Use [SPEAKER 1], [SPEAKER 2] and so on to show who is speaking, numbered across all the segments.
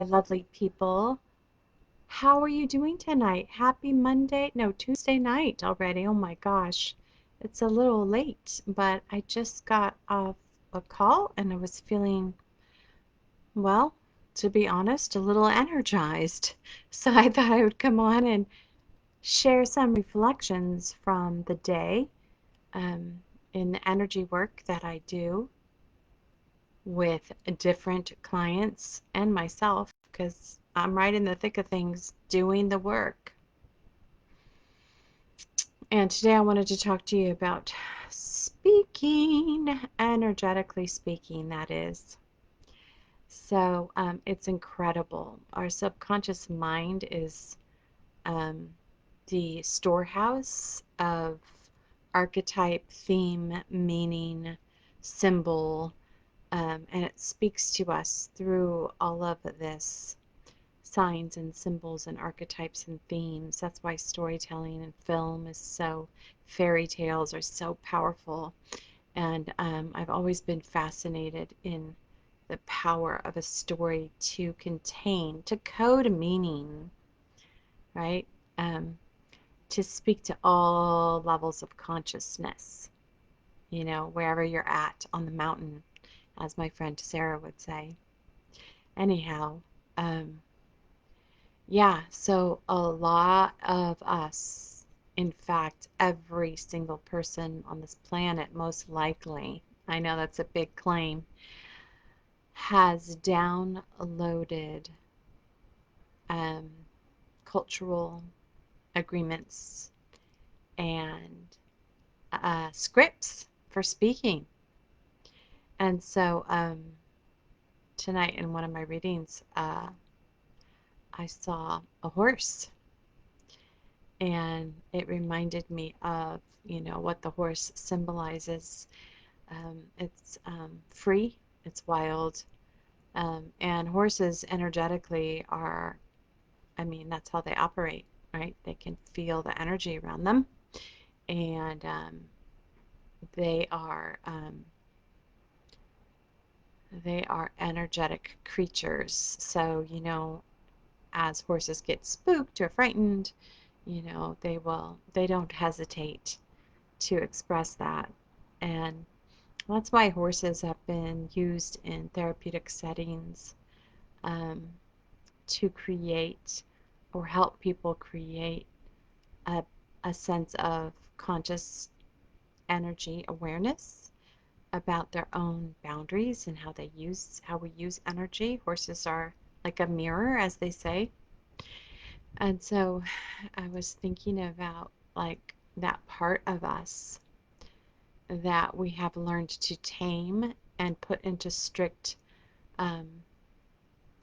[SPEAKER 1] Lovely people. How are you doing tonight? Happy Monday, no, Tuesday night already. Oh my gosh. It's a little late, but I just got off a call and I was feeling, well, to be honest, a little energized. So I thought I would come on and share some reflections from the day um, in the energy work that I do with different clients and myself because I'm right in the thick of things doing the work. And today I wanted to talk to you about speaking, energetically speaking, that is. So it's incredible. Our subconscious mind is um, the storehouse of archetype, theme, meaning, symbol, and it speaks to us through all of this signs and symbols and archetypes and themes. That's why storytelling and film is so, fairy tales are so powerful. And I've always been fascinated in the power of a story to contain, to code meaning, right? Um, to speak to all levels of consciousness, wherever you're at on the mountain, as my friend Sarah would say. Anyhow, um, yeah, so a lot of us, in fact, every single person on this planet, most likely, I know that's a big claim, has downloaded um, cultural agreements and scripts for speaking. And so tonight in one of my readings, I saw a horse and it reminded me of, what the horse symbolizes. It's free, it's wild, and horses energetically are, I mean, that's how they operate, right? They can feel the energy around them, and they are um, they are energetic creatures. So, as horses get spooked or frightened, they don't hesitate to express that. And that's why horses have been used in therapeutic settings um, to create or help people create a, a sense of conscious energy awareness about their own boundaries and how we use energy. Horses are like a mirror, as they say. And so I was thinking about like that part of us that we have learned to tame and put into strict um,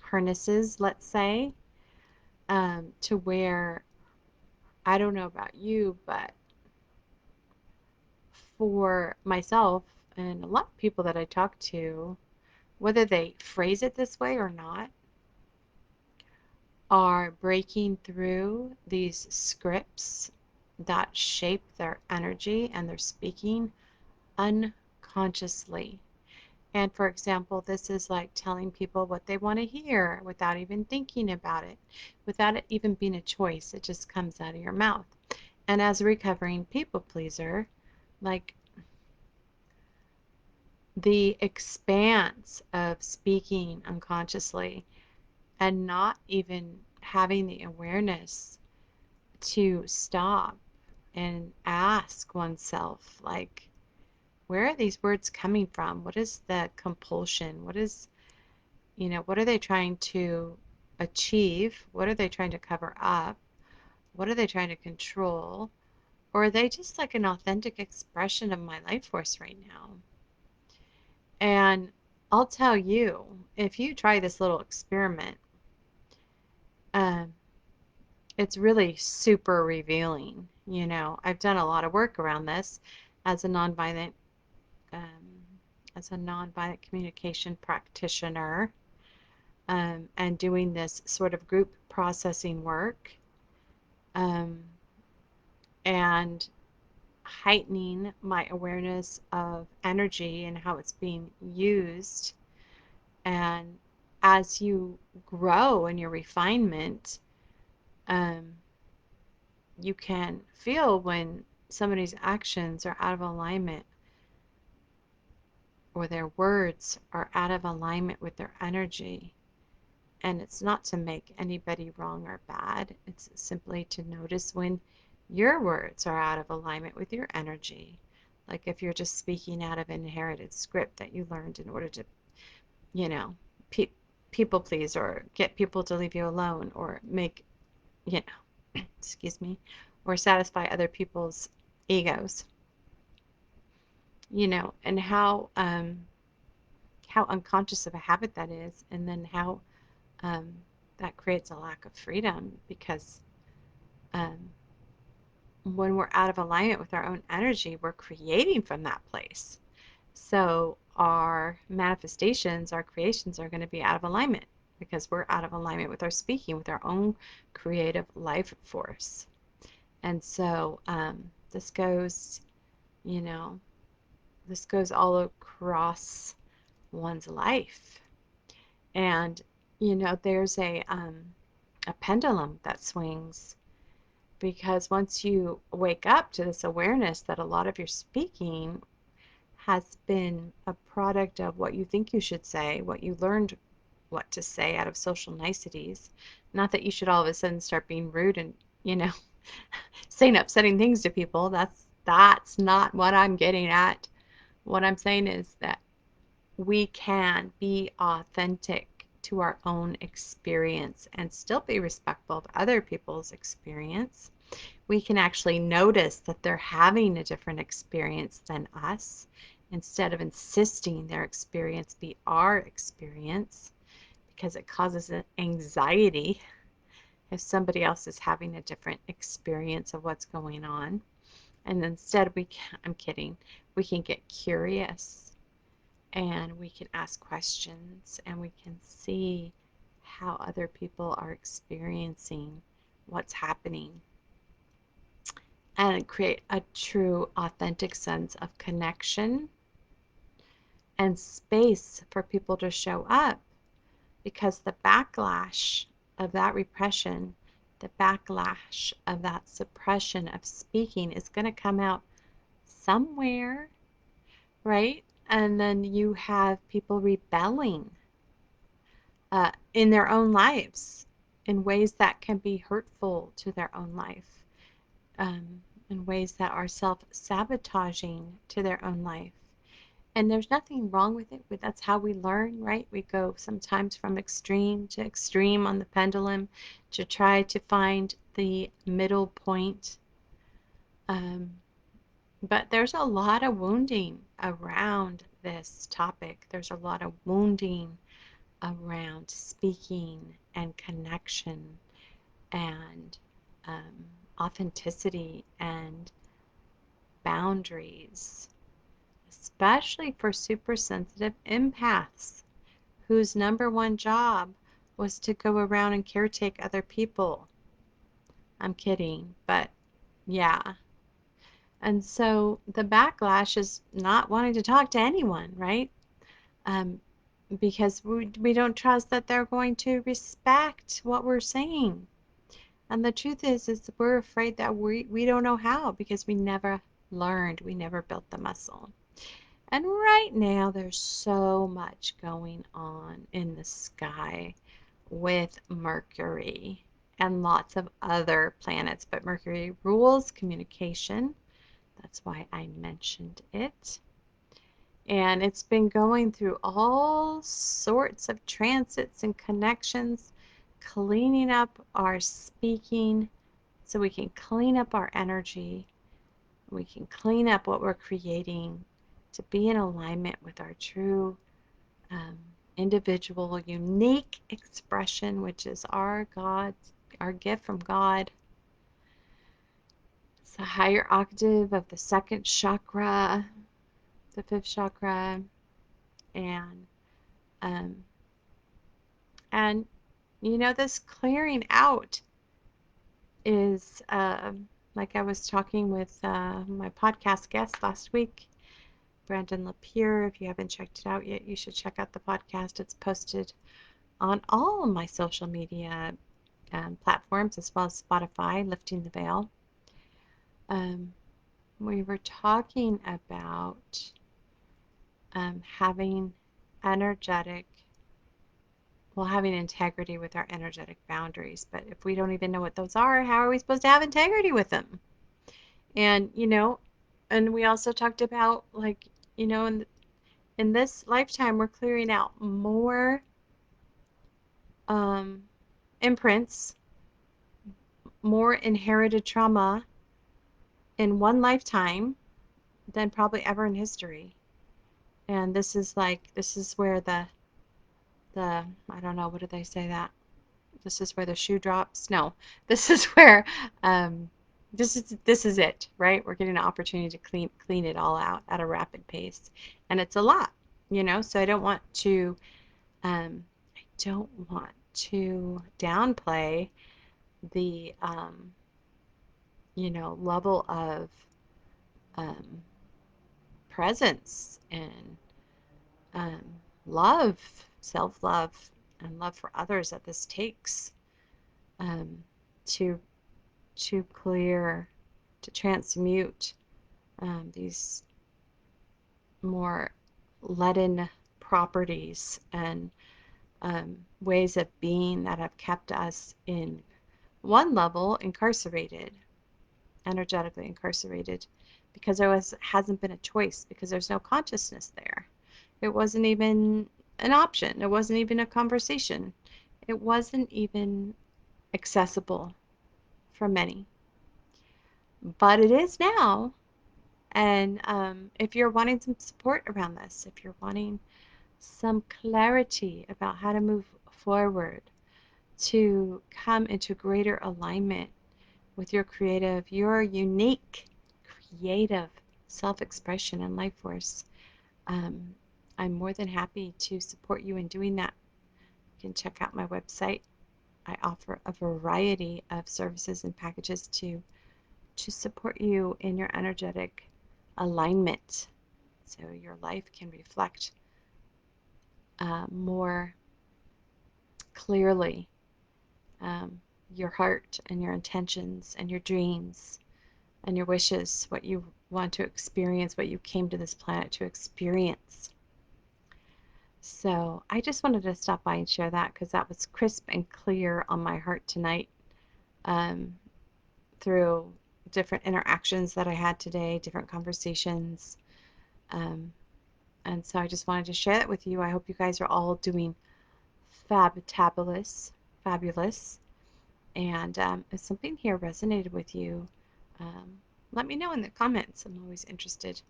[SPEAKER 1] harnesses, let's say, to where I don't know about you, but for myself and a lot of people that I talk to, whether they phrase it this way or not, are breaking through these scripts that shape their energy and their speaking unconsciously. And for example, this is like telling people what they want to hear without even thinking about it, without it even being a choice. It just comes out of your mouth. And as a recovering people pleaser, like the expanse of speaking unconsciously and not even having the awareness to stop and ask oneself, like, where are these words coming from? What is the compulsion? What are they trying to achieve? What are they trying to cover up? What are they trying to control? Or are they just like an authentic expression of my life force right now? And I'll tell you, if you try this little experiment, um, it's really super revealing. I've done a lot of work around this as a nonviolent um, nonviolent communication practitioner, and doing this sort of group processing work, um, and heightening my awareness of energy and how it's being used, and as you grow in your refinement, um, you can feel when somebody's actions are out of alignment or their words are out of alignment with their energy. And it's not to make anybody wrong or bad, it's simply to notice when your words are out of alignment with your energy. Like if you're just speaking out of inherited script that you learned in order to, you know, pe- people please or get people to leave you alone or make, you know, excuse me, or satisfy other people's egos, and how unconscious of a habit that is, and then how um, that creates a lack of freedom because um, when we're out of alignment with our own energy, we're creating from that place. So our manifestations, our creations are going to be out of alignment because we're out of alignment with our speaking, with our own creative life force. And so this goes, you know, this goes all across one's life. And, there's a pendulum that swings because once you wake up to this awareness that a lot of your speaking has been a product of what you think you should say, what you learned what to say out of social niceties, not that you should all of a sudden start being rude and, you know, saying upsetting things to people. That's not what I'm getting at. What I'm saying is that we can be authentic to our own experience and still be respectful of other people's experience. We can actually notice that they're having a different experience than us instead of insisting their experience be our experience because it causes an anxiety if somebody else is having a different experience of what's going on. And instead, I'm kidding, we can get curious and we can ask questions and we can see how other people are experiencing what's happening and create a true, authentic sense of connection and space for people to show up because the backlash of that repression, the backlash of that suppression of speaking is going to come out somewhere, right? And then you have people rebelling in their own lives in ways that can be hurtful to their own life, um, in ways that are self sabotaging to their own life. And there's nothing wrong with it, but that's how we learn, right? We go sometimes from extreme to extreme on the pendulum to try to find the middle point. Um, but there's a lot of wounding around this topic. There's a lot of wounding around speaking and connection and authenticity and boundaries, especially for super sensitive empaths whose number one job was to go around and caretake other people. I'm kidding, but yeah. And so the backlash is not wanting to talk to anyone, right? Um, because we don't trust that they're going to respect what we're saying. And the truth is we're afraid that we don't know how because we never learned, we never built the muscle. And right now there's so much going on in the sky with Mercury and lots of other planets, but Mercury rules communication. That's why I mentioned it. And it's been going through all sorts of transits and connections, cleaning up our speaking so we can clean up our energy. We can clean up what we're creating to be in alignment with our true um, individual, unique expression, which is our God, our gift from God. It's a higher octave of the second chakra, the fifth chakra, and um, and this clearing out is like I was talking with my podcast guest last week, Brandon Lapierre. If you haven't checked it out yet, you should check out the podcast. It's posted on all of my social media platforms as well as Spotify, Lifting the Veil. Um, we were talking about having energetic, well, having integrity with our energetic boundaries. But if we don't even know what those are, how are we supposed to have integrity with them? And, and we also talked about like, in this lifetime, we're clearing out more um, imprints, more inherited trauma in one lifetime than probably ever in history. And this is where the I don't know, what did they say that? This is where the shoe drops. No, this is where um, this is it, right? We're getting an opportunity to clean it all out at a rapid pace, and it's a lot, So I don't want to downplay the level of um, presence and um, love, self-love, and love for others that this takes um, to clear, to transmute these more leaden properties and ways of being that have kept us in one level incarcerated, energetically incarcerated, because hasn't been a choice, because there's no consciousness there. It wasn't even an option. It wasn't even a conversation. It wasn't even accessible for many. But it is now. And if you're wanting some support around this, if you're wanting some clarity about how to move forward, to come into greater alignment with your unique, creative self expression and life force, um, I'm more than happy to support you in doing that. You can check out my website. I offer a variety of services and packages to support you in your energetic alignment so your life can reflect more clearly um, your heart and your intentions and your dreams and your wishes, what you want to experience, what you came to this planet to experience. So I just wanted to stop by and share that because that was crisp and clear on my heart tonight, um, through different interactions that I had today, different conversations. Um, and so I just wanted to share that with you. I hope you guys are all doing fabulous. And if something here resonated with you, um, let me know in the comments. I'm always interested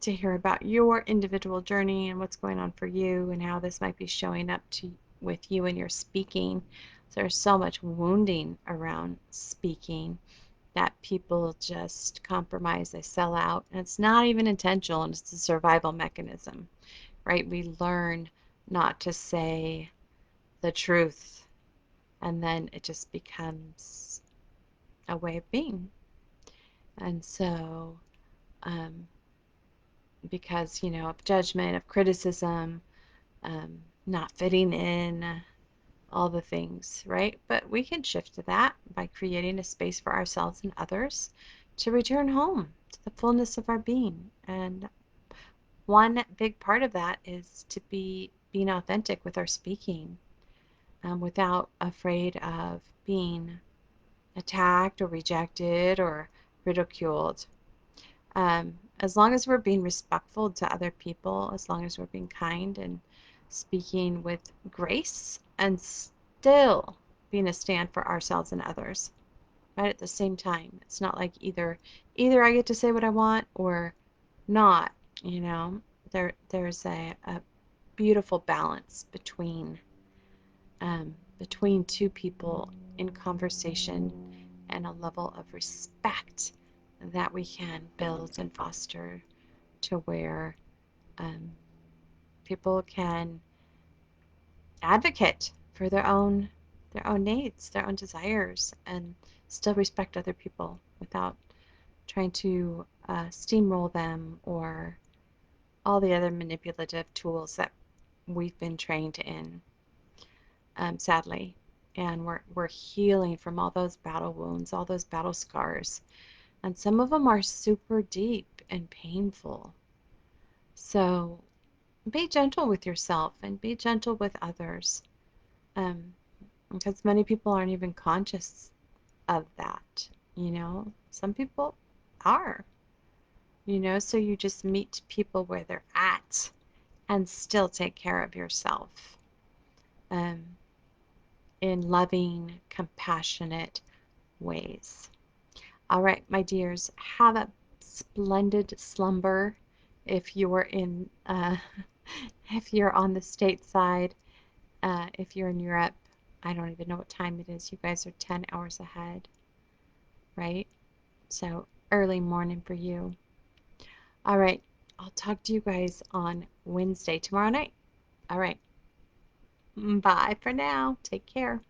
[SPEAKER 1] to hear about your individual journey and what's going on for you and how this might be showing up with you in your speaking. So there's so much wounding around speaking that people just compromise, they sell out, and it's not even intentional, and it's a survival mechanism, right? We learn not to say the truth, and then it just becomes a way of being. And so, um, because, of judgment, of criticism, um, not fitting in, all the things, right? But we can shift to that by creating a space for ourselves and others to return home to the fullness of our being. And one big part of that is to be being authentic with our speaking, without afraid of being attacked or rejected or ridiculed. As long as we're being respectful to other people, as long as we're being kind and speaking with grace and still being a stand for ourselves and others, right at the same time. It's not like either I get to say what I want or not, you know. There's a beautiful balance between two people in conversation and a level of respect that we can build and foster to where um, people can advocate for their own needs, their own desires, and still respect other people without trying to steamroll them or all the other manipulative tools that we've been trained in, sadly. And we're healing from all those battle wounds, all those battle scars. And some of them are super deep and painful. So be gentle with yourself and be gentle with others. Um, because many people aren't even conscious of that, you know. Some people are, you know, so you just meet people where they're at and still take care of yourself um, in loving, compassionate ways. All right, my dears, have a splendid slumber if you're in, if you're on the stateside, if you're in Europe. I don't even know what time it is. You guys are 10 hours ahead, right? So early morning for you. All right, I'll talk to you guys on Wednesday, tomorrow night. All right, bye for now. Take care.